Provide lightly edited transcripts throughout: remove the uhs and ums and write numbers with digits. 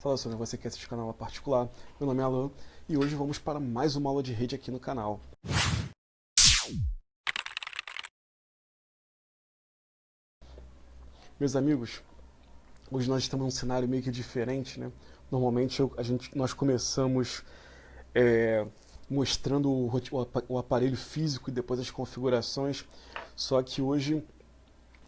Saudações a você que assiste o canal particular, meu nome é Alan e hoje vamos para mais uma aula de rede aqui no canal. Meus amigos, hoje nós estamos num cenário meio que diferente, né? Normalmente nós começamos mostrando o aparelho físico e depois as configurações, só que hoje,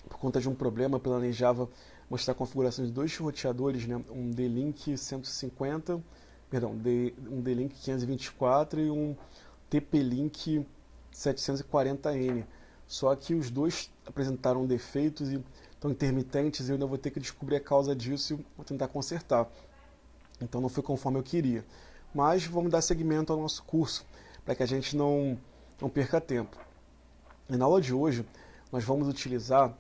por conta de um problema, eu planejava mostrar a configuração de dois roteadores, né? Um D-Link 150, perdão, um D-Link 524 e um TP-Link 740N. Só que os dois apresentaram defeitos e estão intermitentes e eu ainda vou ter que descobrir a causa disso e vou tentar consertar. Então não foi conforme eu queria. Mas vamos dar seguimento ao nosso curso, para que a gente não perca tempo. E na aula de hoje, nós vamos utilizar,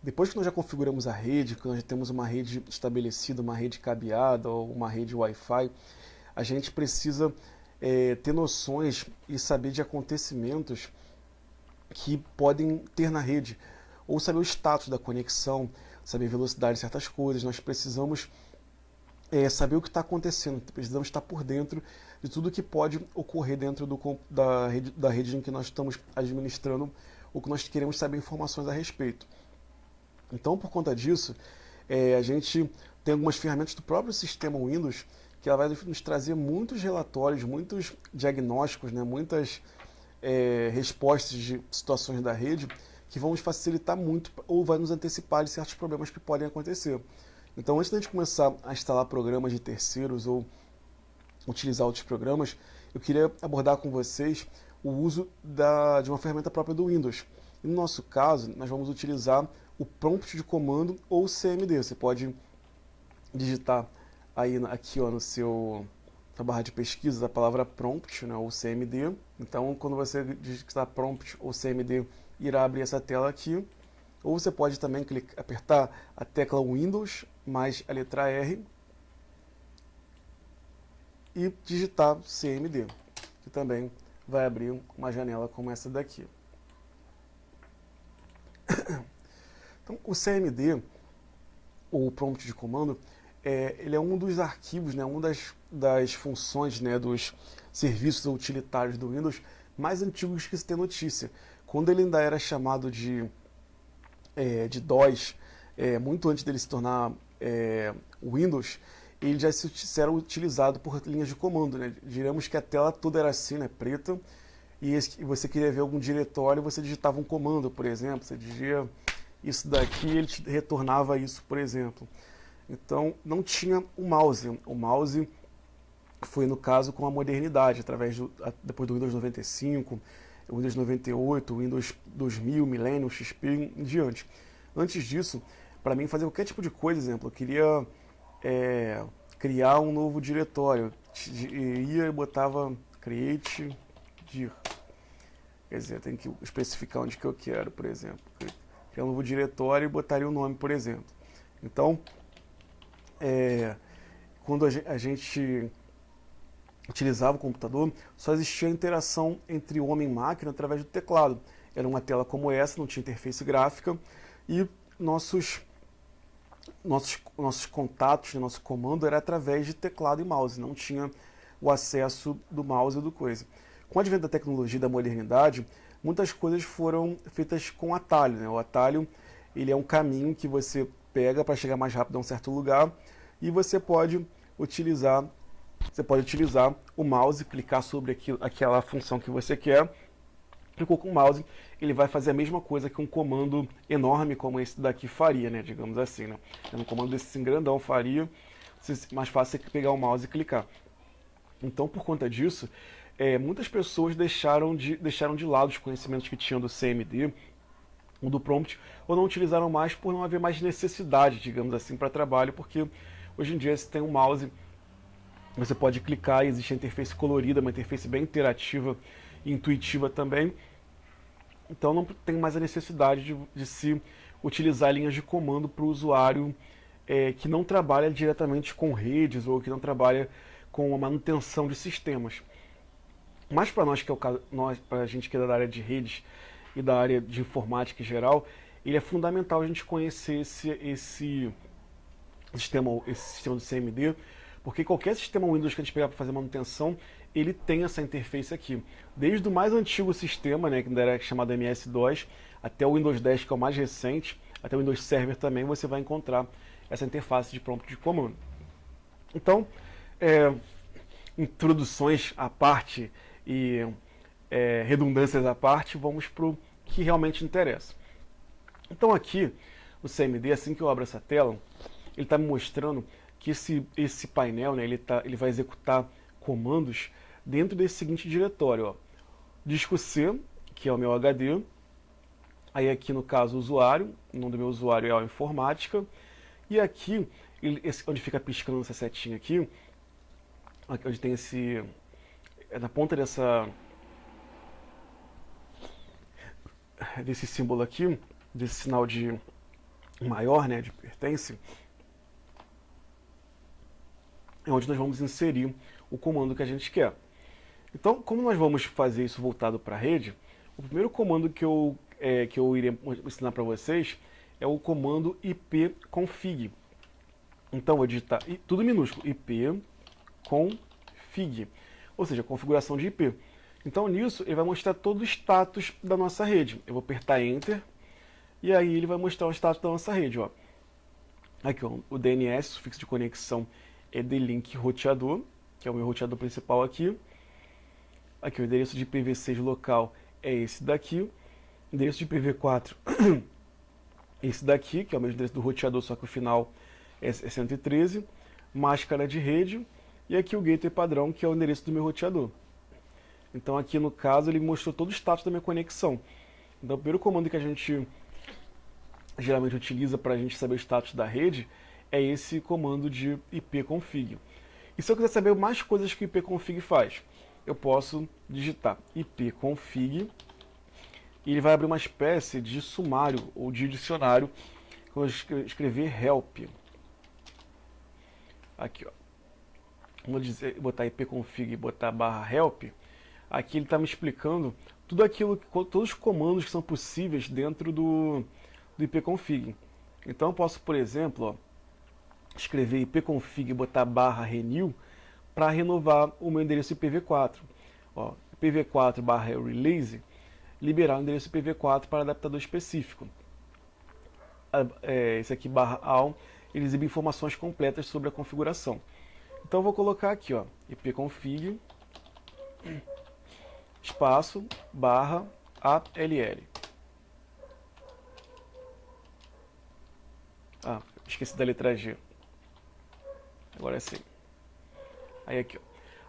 depois que nós já configuramos a rede, que nós já temos uma rede estabelecida, uma rede cabeada ou uma rede Wi-Fi, a gente precisa ter noções e saber de acontecimentos que podem ter na rede, ou saber o status da conexão, saber a velocidade de certas coisas. Nós precisamos saber o que está acontecendo, precisamos estar por dentro de tudo que pode ocorrer dentro da rede em que nós estamos administrando ou que nós queremos saber informações a respeito. Então, por conta disso, a gente tem algumas ferramentas do próprio sistema Windows que ela vai nos trazer muitos relatórios, muitos diagnósticos, né, muitas respostas de situações da rede que vão nos facilitar muito ou vai nos antecipar de certos problemas que podem acontecer. Então, antes da gente começar a instalar programas de terceiros ou utilizar outros programas, eu queria abordar com vocês o uso de uma ferramenta própria do Windows. E no nosso caso, nós vamos utilizar o prompt de comando ou o CMD. Você pode digitar aí aqui ó, na barra de pesquisa a palavra prompt, né, ou CMD. Então, quando você digitar prompt ou CMD, irá abrir essa tela aqui. Ou você pode também apertar a tecla Windows mais a letra R e digitar CMD, que também vai abrir uma janela como essa daqui. Então, o CMD, ou prompt de comando, ele é um dos arquivos, né, uma das funções, né, dos serviços utilitários do Windows mais antigos que se tem notícia. Quando ele ainda era chamado de DOS, muito antes dele se tornar Windows, ele já era utilizado por linhas de comando, né? Diremos que a tela toda era assim, né, preta, e você queria ver algum diretório, você digitava um comando, por exemplo, você digia isso daqui e ele te retornava isso, por exemplo. Então, não tinha o mouse. O mouse foi, no caso, com a modernidade, depois do Windows 95, Windows 98, Windows 2000, Millennium, XP em diante. Antes disso, para mim fazer qualquer tipo de coisa, exemplo, eu queria criar um novo diretório, ia e botava create dir. Quer dizer, tem que especificar onde que eu quero, por exemplo. Criar um novo diretório e botaria o nome, por exemplo. Então, quando a gente utilizava o computador, só existia a interação entre homem e máquina através do teclado. Era uma tela como essa, não tinha interface gráfica, e nossos contatos, nosso comando era através de teclado e mouse, não tinha o acesso do mouse e do coisa. Com o advento da tecnologia e da modernidade, muitas coisas foram feitas com atalho, né? O atalho, ele é um caminho que você pega para chegar mais rápido a um certo lugar, e você pode utilizar o mouse, clicar sobre aquela função que você quer. Clicou com o mouse, ele vai fazer a mesma coisa que um comando enorme como esse daqui faria, né? Digamos assim, né? Um comando desse assim, grandão faria, mais fácil é pegar o mouse e clicar. Então, por conta disso, muitas pessoas deixaram de lado os conhecimentos que tinham do CMD, ou do prompt, ou não utilizaram mais por não haver mais necessidade, digamos assim, para trabalho, porque hoje em dia você tem um mouse, você pode clicar e existe a interface colorida, uma interface bem interativa e intuitiva também. Então não tem mais a necessidade de se utilizar linhas de comando para o usuário que não trabalha diretamente com redes ou que não trabalha com a manutenção de sistemas. Mas para nós, para a gente que é da área de redes e da área de informática em geral, ele é fundamental a gente conhecer esse sistema do CMD, porque qualquer sistema Windows que a gente pegar para fazer manutenção, ele tem essa interface aqui. Desde o mais antigo sistema, né, que ainda era chamado MS-DOS, até o Windows 10, que é o mais recente, até o Windows Server também, você vai encontrar essa interface de prompt de comando. Então, introduções à parte e redundâncias à parte, vamos para o que realmente interessa. Então aqui, no CMD, assim que eu abro essa tela, ele está me mostrando que esse painel, né, ele vai executar comandos dentro desse seguinte diretório, ó. Disco C, que é o meu HD, aí aqui no caso o usuário, o nome do meu usuário é a informática, e aqui, onde fica piscando essa setinha aqui onde tem na ponta desse símbolo aqui, desse sinal de maior, né, de pertence, é onde nós vamos inserir o comando que a gente quer. Então, como nós vamos fazer isso voltado para a rede, o primeiro comando que eu irei ensinar para vocês é o comando ipconfig. Então, vou digitar tudo minúsculo, ipconfig, ou seja, configuração de IP. Então, nisso, ele vai mostrar todo o status da nossa rede. Eu vou apertar Enter, e aí ele vai mostrar o status da nossa rede. Ó. Aqui, ó, o DNS, sufixo de conexão, é D-Link roteador, que é o meu roteador principal aqui. Aqui, o endereço de IPv6 local é esse daqui. O endereço de IPv4, esse daqui, que é o mesmo endereço do roteador, só que o final é 113. Máscara de rede. E aqui o gateway padrão, que é o endereço do meu roteador. Então aqui no caso ele mostrou todo o status da minha conexão. Então o primeiro comando que a gente geralmente utiliza para a gente saber o status da rede é esse comando de ipconfig. E se eu quiser saber mais coisas que o ipconfig faz, eu posso digitar ipconfig e ele vai abrir uma espécie de sumário ou de dicionário quando eu escrever help. Aqui, ó. Vou botar ipconfig e botar /help. Aqui ele está me explicando todos os comandos que são possíveis dentro do ipconfig. Então eu posso, por exemplo, ó, escrever ipconfig e botar /renew para renovar o meu endereço IPv4. Ó, IPv4 /release, liberar o endereço IPv4 para adaptador específico. Esse aqui /all, ele exibe informações completas sobre a configuração. Então eu vou colocar aqui, ó, ipconfig espaço /all. Ah, esqueci da letra G. Agora sim. Aí aqui, ó.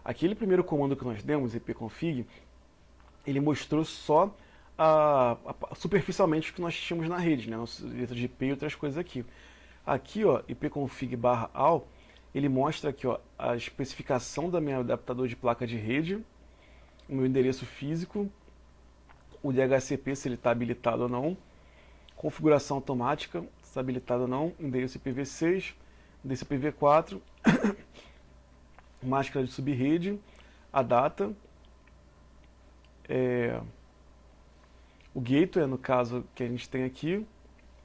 Aquele primeiro comando que nós demos, ipconfig, ele mostrou só superficialmente o que nós tínhamos na rede, né? Nossa letra de IP e outras coisas aqui. Aqui, ó, ipconfig /all, ele mostra aqui, ó, a especificação da minha adaptador de placa de rede, o meu endereço físico, o DHCP, se ele está habilitado ou não, configuração automática, se está habilitado ou não, endereço IPv6, endereço IPv4, máscara de subrede, a data, o gateway, no caso que a gente tem aqui,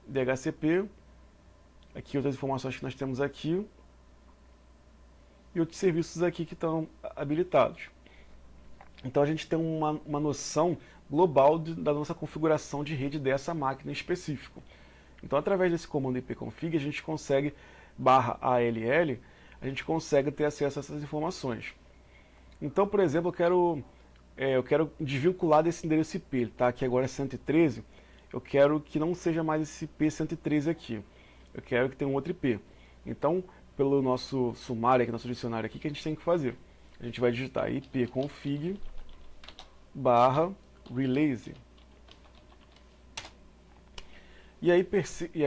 DHCP, aqui outras informações que nós temos aqui, e outros serviços aqui que estão habilitados. Então a gente tem uma noção global da nossa configuração de rede dessa máquina em específico. Então através desse comando ipconfig a gente consegue /all, a gente consegue ter acesso a essas informações. Então, por exemplo, eu quero desvincular desse endereço IP, ele está aqui agora 113, eu quero que não seja mais esse IP 113 aqui, eu quero que tenha um outro IP. Então, pelo nosso sumário, aqui, nosso dicionário aqui, o que a gente tem que fazer? A gente vai digitar ipconfig /release. E aí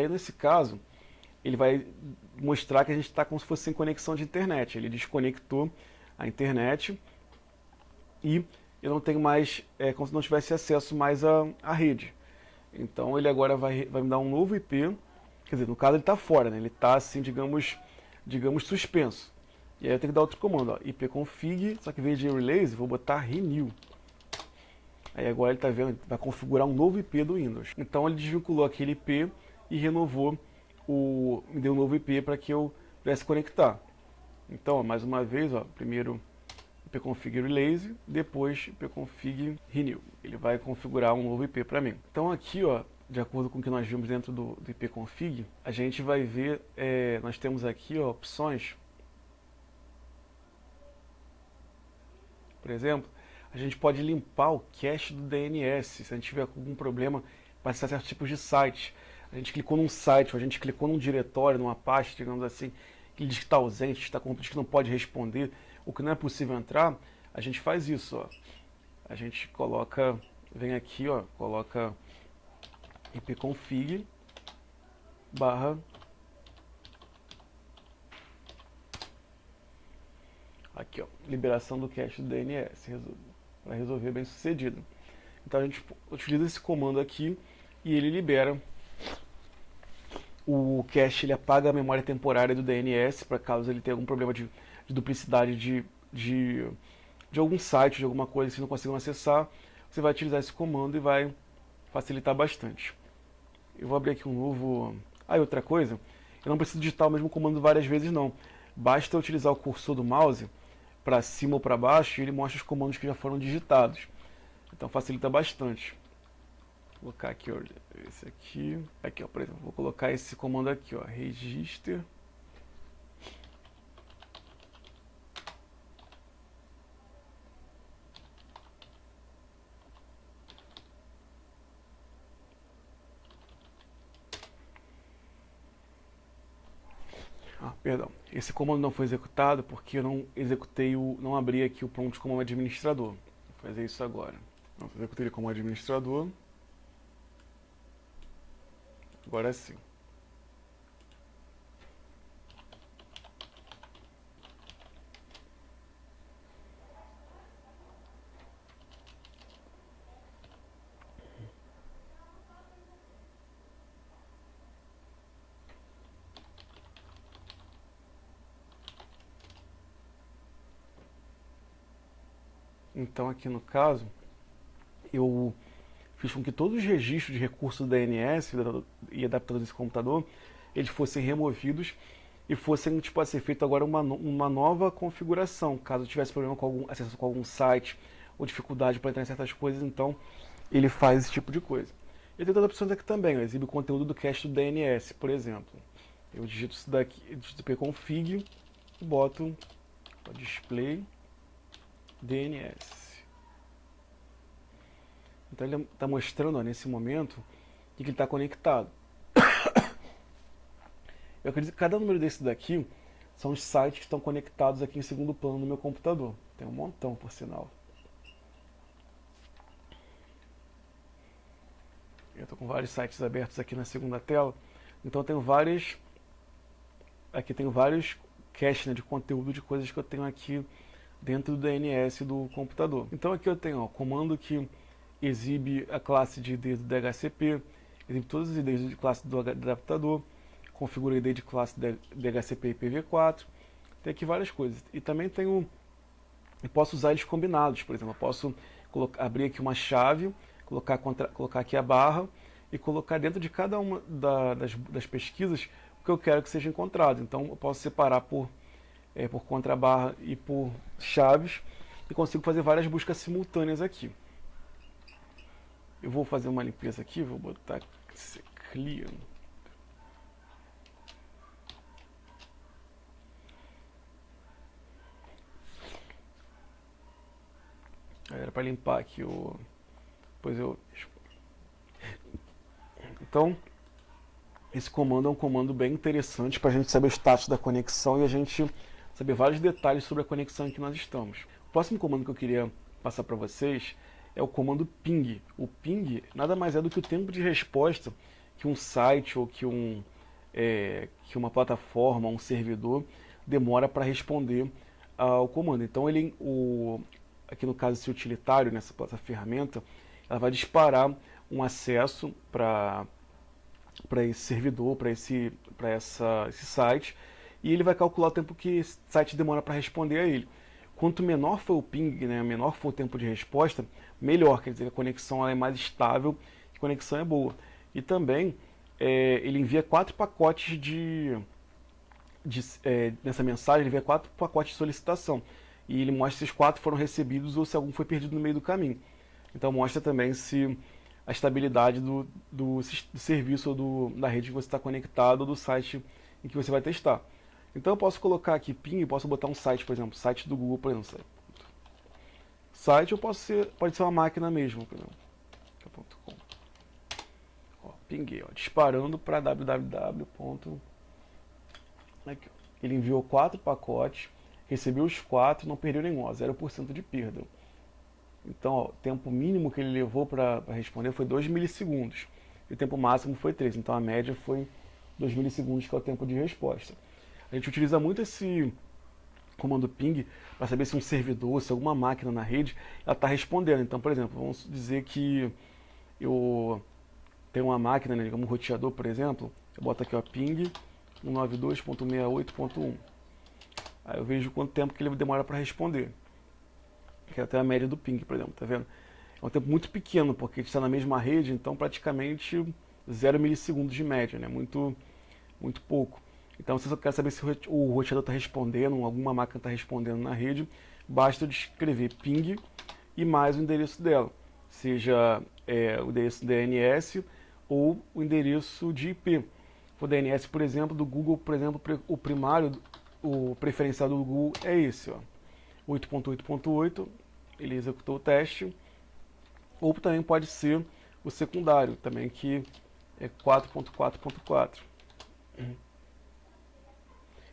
nesse caso, ele vai mostrar que a gente está como se fosse sem conexão de internet. Ele desconectou a internet e eu não tenho mais, como se não tivesse acesso mais à rede. Então ele agora vai me dar um novo IP, quer dizer, no caso ele está fora, né? Ele está assim, digamos suspenso. E aí eu tenho que dar outro comando, ó, ipconfig, só que em vez de release, vou botar renew. Aí agora ele está vendo, vai configurar um novo IP do Windows. Então ele desvinculou aquele IP e renovou, me deu um novo IP para que eu para se conectar. Então, ó, mais uma vez, ó, primeiro ipconfig release, depois ipconfig renew. Ele vai configurar um novo IP para mim. Então aqui, ó, de acordo com o que nós vimos dentro do ipconfig, a gente vai ver, nós temos aqui, ó, opções. Por exemplo, a gente pode limpar o cache do DNS, se a gente tiver algum problema para acessar certos tipos de sites. A gente clicou num site, ou a gente clicou num diretório, numa pasta, digamos assim, que ele diz que está ausente, diz que não pode responder, o que não é possível entrar, a gente faz isso, ó. A gente coloca, vem aqui, ó, coloca ipconfig barra aqui, ó, liberação do cache do DNS, para resolver bem sucedido. Então a gente utiliza esse comando aqui e ele libera o cache, ele apaga a memória temporária do DNS para caso ele tenha algum problema de duplicidade de algum site, de alguma coisa que vocês não consigam acessar. Você vai utilizar esse comando e vai facilitar bastante. Eu vou abrir aqui um novo... Ah, e outra coisa, eu não preciso digitar o mesmo comando várias vezes não. Basta utilizar o cursor do mouse para cima ou para baixo e ele mostra os comandos que já foram digitados. Então facilita bastante. Vou colocar aqui, ó, esse aqui. Aqui, ó, por exemplo, vou colocar esse comando aqui, ó, register. Perdão, esse comando não foi executado porque eu não executei não abri aqui o prompt como administrador. Vou fazer isso agora. Não, executei ele como administrador. Agora sim. Então aqui no caso, eu fiz com que todos os registros de recursos do DNS e adaptador desse computador, eles fossem removidos e fossem, tipo, a ser feito agora uma nova configuração. Caso tivesse problema com acesso com algum site ou dificuldade para entrar em certas coisas, então ele faz esse tipo de coisa. E tem outras opções aqui também, ó, exibe o conteúdo do cache do DNS, por exemplo. Eu digito isso daqui, digito ipconfig e boto display DNS. Então ele está mostrando, ó, nesse momento que ele está conectado. Eu acredito que cada número desse daqui são os sites que estão conectados aqui em segundo plano no meu computador. Tem um montão, por sinal. Eu estou com vários sites abertos aqui na segunda tela. Então eu tenho vários... Aqui tenho vários caches, né, de conteúdo de coisas que eu tenho aqui dentro do DNS do computador. Então aqui eu tenho, ó, comando que exibe a classe de ID do DHCP, exibe todas as IDs de classe do adaptador, configura a ID de classe DHCP IPv4, tem aqui várias coisas. E também tenho, eu posso usar eles combinados, por exemplo, eu posso abrir aqui uma chave, colocar aqui a barra e colocar dentro de cada uma das pesquisas o que eu quero que seja encontrado. Então eu posso separar por contrabarra e por chaves e consigo fazer várias buscas simultâneas aqui. Eu vou fazer uma limpeza aqui, vou botar clear. Era para limpar aqui o... Depois eu... Então, esse comando é um comando bem interessante para a gente saber o status da conexão e a gente saber vários detalhes sobre a conexão em que nós estamos. O próximo comando que eu queria passar para vocês é o comando ping. O ping nada mais é do que o tempo de resposta que um site ou que uma plataforma, um servidor demora para responder ao comando. Então aqui no caso esse utilitário, nessa ferramenta, ela vai disparar um acesso para esse servidor, para esse site, e ele vai calcular o tempo que esse site demora para responder a ele. Quanto menor for o ping, né, menor for o tempo de resposta, melhor, quer dizer, a conexão ela é mais estável, a conexão é boa. E também ele envia 4 pacotes de nessa mensagem, ele vê 4 pacotes de solicitação. E ele mostra se os 4 foram recebidos ou se algum foi perdido no meio do caminho. Então mostra também se a estabilidade do serviço ou da rede que você está conectado ou do site em que você vai testar. Então eu posso colocar aqui ping, posso botar um site, por exemplo, site do Google, por exemplo. Site ou pode ser uma máquina mesmo, por exemplo. .com. Ó, pinguei, ó, disparando para www. Aqui, ele enviou 4 pacotes, recebeu os 4, não perdeu nenhum, ó, 0% de perda. Então, ó, o tempo mínimo que ele levou para responder foi 2 milissegundos. E o tempo máximo foi 3. Então, a média foi 2 milissegundos, que é o tempo de resposta. A gente utiliza muito esse comando ping para saber se um servidor, se alguma máquina na rede, ela está respondendo. Então, por exemplo, vamos dizer que eu tenho uma máquina, né, como um roteador, por exemplo. Eu boto aqui, ó, ping 192.68.1. Aí eu vejo quanto tempo que ele demora para responder. Que é até a média do ping, por exemplo, tá vendo? É um tempo muito pequeno, porque a gente está na mesma rede, então praticamente 0 milissegundos de média, né? Muito pouco. Então, se você quer saber se o roteador está respondendo, alguma máquina está respondendo na rede, basta eu escrever ping e mais o endereço dela, seja o endereço DNS ou o endereço de IP. O DNS, por exemplo, do Google, por exemplo, o primário, o preferencial do Google é esse, ó, 8.8.8, ele executou o teste, ou também pode ser o secundário, também que é 4.4.4.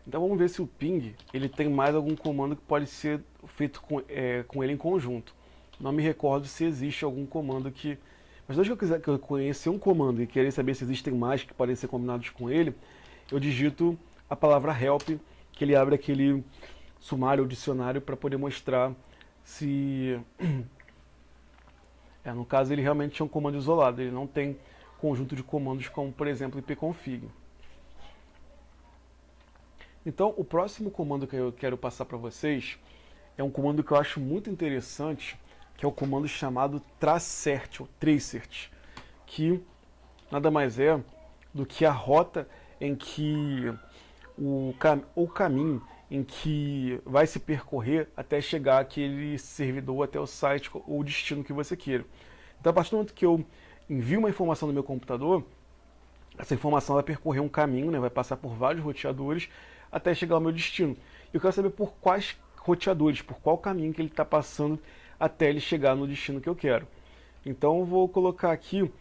Então vamos ver se o ping ele tem mais algum comando que pode ser feito com ele em conjunto. Não me recordo se existe algum comando que... Mas desde que eu conhecer um comando e querer saber se existem mais que podem ser combinados com ele, eu digito a palavra help, que ele abre aquele sumário ou dicionário para poder mostrar se... no caso ele realmente é um comando isolado, ele não tem conjunto de comandos como, por exemplo, ipconfig. Então, o próximo comando que eu quero passar para vocês é um comando que eu acho muito interessante, que é o comando chamado tracert, ou tracert, que nada mais é do que a rota em que o caminho em que vai se percorrer até chegar aquele servidor, até o site ou o destino que você queira. Então, a partir do momento que eu envio uma informação no meu computador, essa informação vai percorrer um caminho, né, vai passar por vários roteadores até chegar ao meu destino. Eu quero saber por quais roteadores, por qual caminho que ele está passando até ele chegar no destino que eu quero. Então eu vou colocar aqui,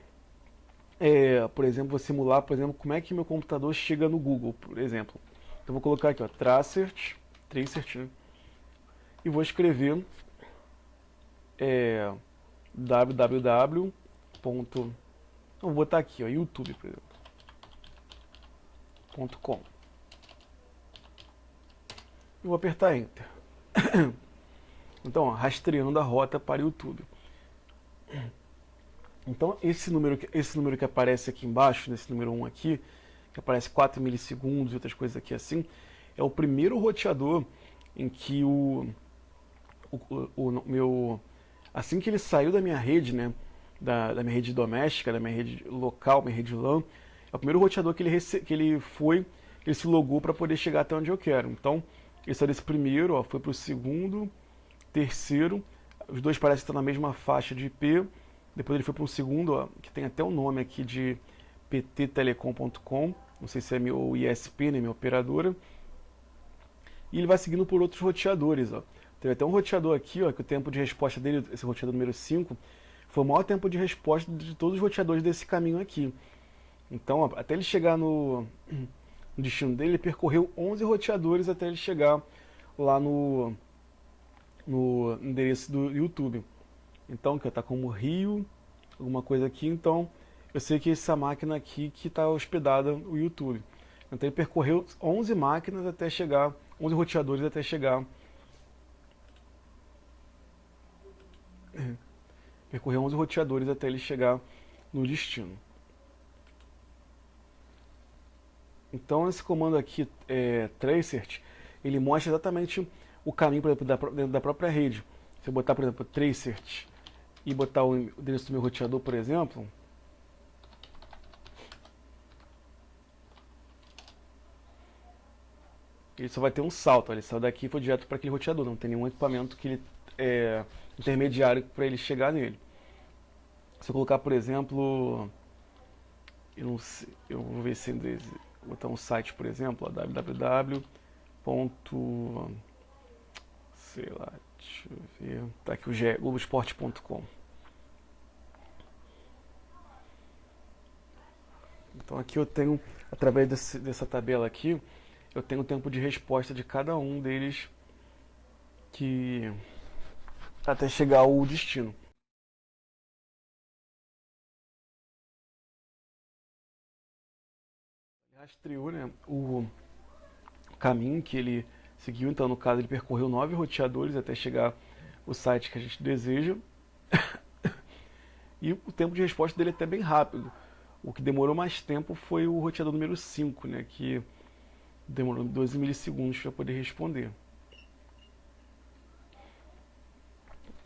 por exemplo, vou simular, por exemplo, como é que meu computador chega no Google, por exemplo. Então eu vou colocar aqui, ó, tracert, né, e vou escrever www. Vou botar aqui, ó, YouTube, por exemplo. .com. E vou apertar Enter. Então, ó, rastreando a rota para o YouTube. Então, esse número que aparece aqui embaixo, nesse número 1 aqui, que aparece 4 milissegundos e outras coisas aqui assim, é o primeiro roteador em que assim que ele saiu da minha rede, né, da minha rede doméstica, da minha rede local, minha rede LAN, é o primeiro roteador que ele se logou para poder chegar até onde eu quero. Então, esse é desse primeiro, ó, foi para o segundo, terceiro, os dois parecem estar na mesma faixa de IP, depois ele foi para um segundo, ó, que tem até o nome aqui de pttelecom.com, não sei se é meu ISP, né, minha operadora, e ele vai seguindo por outros roteadores, ó. Teve até um roteador aqui, ó, que o tempo de resposta dele, esse roteador número 5, foi o maior tempo de resposta de todos os roteadores desse caminho aqui. Então, ó, até ele chegar no destino dele, ele percorreu 11 roteadores até ele chegar lá no endereço do YouTube. Então, que está como Rio, alguma coisa aqui, então eu sei que essa máquina aqui que está hospedada no YouTube. Então ele percorreu 11 máquinas até chegar, 11 roteadores até chegar. Percorreu 11 roteadores até ele chegar no destino. Então esse comando aqui, tracert, ele mostra exatamente o caminho, por exemplo, dentro da própria rede. Se eu botar, por exemplo, tracert e botar o endereço do meu roteador, por exemplo, ele só vai ter um salto. Ele saiu daqui e foi direto para aquele roteador. Não tem nenhum equipamento que ele intermediário para ele chegar nele. Se eu colocar, por exemplo, eu não sei, eu vou ver se vou botar um site, por exemplo, www. Sei lá, deixa eu ver. Tá aqui o Globoesporte.com. Então aqui eu tenho, através dessa tabela aqui, eu tenho o tempo de resposta de cada um deles até chegar ao destino. Ele rastreou, né, o caminho que ele seguiu, então no caso ele percorreu 9 roteadores até chegar o site que a gente deseja. E o tempo de resposta dele é até bem rápido. O que demorou mais tempo foi o roteador número 5, né, que demorou 12 milissegundos para poder responder.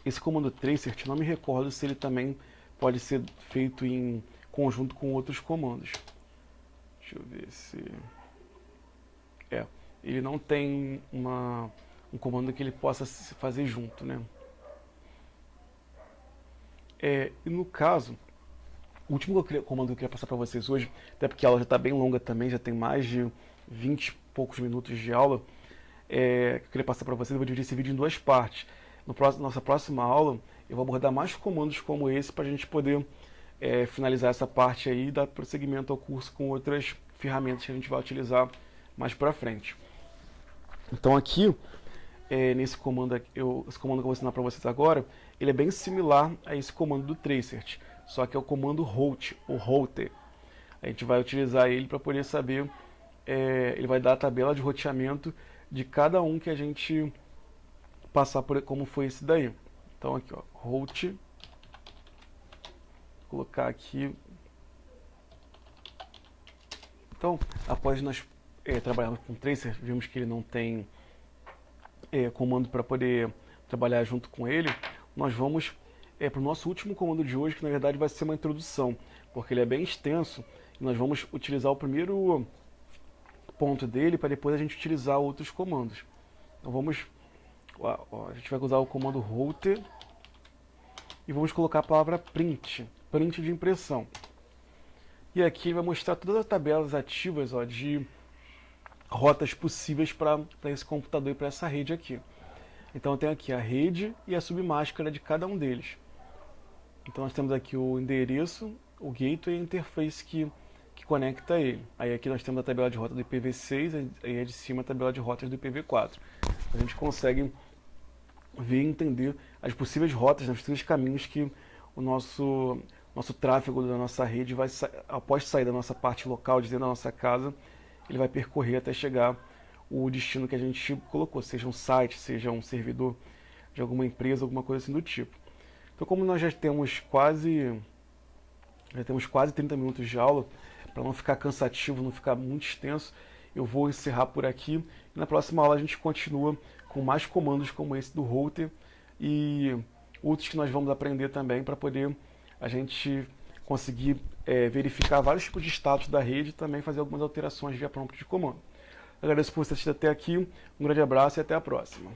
Esse comando tracert, não me recordo se ele também pode ser feito em conjunto com outros comandos. Deixa eu ver se... ele não tem um comando que ele possa fazer junto, né? E no caso, o último comando que eu queria passar para vocês hoje, até porque a aula já está bem longa também, já tem mais de 20 e poucos minutos de aula, que eu queria passar para vocês. Eu vou dividir esse vídeo em duas partes. Nossa próxima aula, eu vou abordar mais comandos como esse para a gente poder finalizar essa parte aí e dar prosseguimento ao curso com outras ferramentas que a gente vai utilizar mais para frente. Então aqui, nesse comando, esse comando que eu vou ensinar para vocês agora, ele é bem similar a esse comando do tracert, só que é o comando halt, ou halter. A gente vai utilizar ele para poder saber, ele vai dar a tabela de roteamento de cada um que a gente passar por, como foi esse daí. Então aqui, ó, halt, vou colocar aqui. Então, após nós trabalharmos com tracer, vimos que ele não tem comando para poder trabalhar junto com ele, nós vamos para o nosso último comando de hoje, que na verdade vai ser uma introdução, porque ele é bem extenso, e nós vamos utilizar o primeiro ponto dele para depois a gente utilizar outros comandos. Então vamos, a gente vai usar o comando halter e vamos colocar a palavra print de impressão. E aqui ele vai mostrar todas as tabelas ativas de rotas possíveis para esse computador e para essa rede aqui. Então eu tenho aqui a rede e a submáscara de cada um deles. Então nós temos aqui o endereço, o gateway e a interface que conecta ele. Aí aqui nós temos a tabela de rota do IPv6 e aí de cima a tabela de rotas do IPv4. A gente consegue ver e entender as possíveis rotas, os possíveis caminhos que o nosso tráfego da nossa rede vai, após sair da nossa parte local, de dentro da nossa casa, ele vai percorrer até chegar o destino que a gente colocou, seja um site, seja um servidor de alguma empresa, alguma coisa assim do tipo. Então, como nós já temos quase 30 minutos de aula, para não ficar cansativo, não ficar muito extenso, eu vou encerrar por aqui. E na próxima aula a gente continua com mais comandos como esse do halter e outros que nós vamos aprender também para poder a gente conseguir verificar vários tipos de status da rede e também fazer algumas alterações via prompt de comando. Agradeço por você assistir até aqui, um grande abraço e até a próxima.